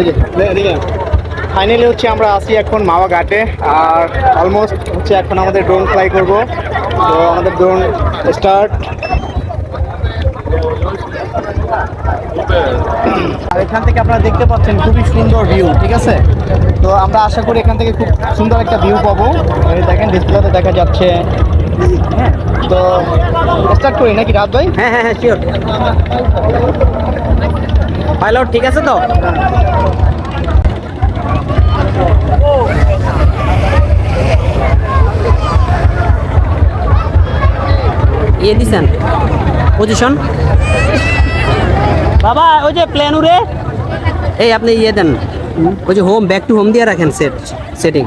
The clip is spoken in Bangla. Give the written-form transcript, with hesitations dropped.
এই যে ফাইনালি হচ্ছে আমরা আসি এখন মাওয়া ঘাটে, আর অলমোস্ট হচ্ছে এখন আমাদের ড্রোন ফ্লাই করব। তো আমাদের ড্রোন স্টার্ট। আর এখান থেকে আপনারা দেখতে পাচ্ছেন খুবই সুন্দর ভিউ, ঠিক আছে। তো আমরা আশা করি এখান থেকে খুব সুন্দর একটা ভিউ পাবো। এই দেখেন ডিসপ্লেতে দেখা যাচ্ছে। হ্যাঁ, তো স্টার্ট করি নাকি রাত ভাই? হ্যাঁ হ্যাঁ হ্যাঁ শিওর। পাইলট ঠিক আছে তো? ইয়ে দিছেন পজিশন বাবা, ওই যে প্লেন উড়ে, এই আপনি ইয়ে দেন, ওই যে হোম, ব্যাক টু হোম দিয়ে রাখেন সেটিং।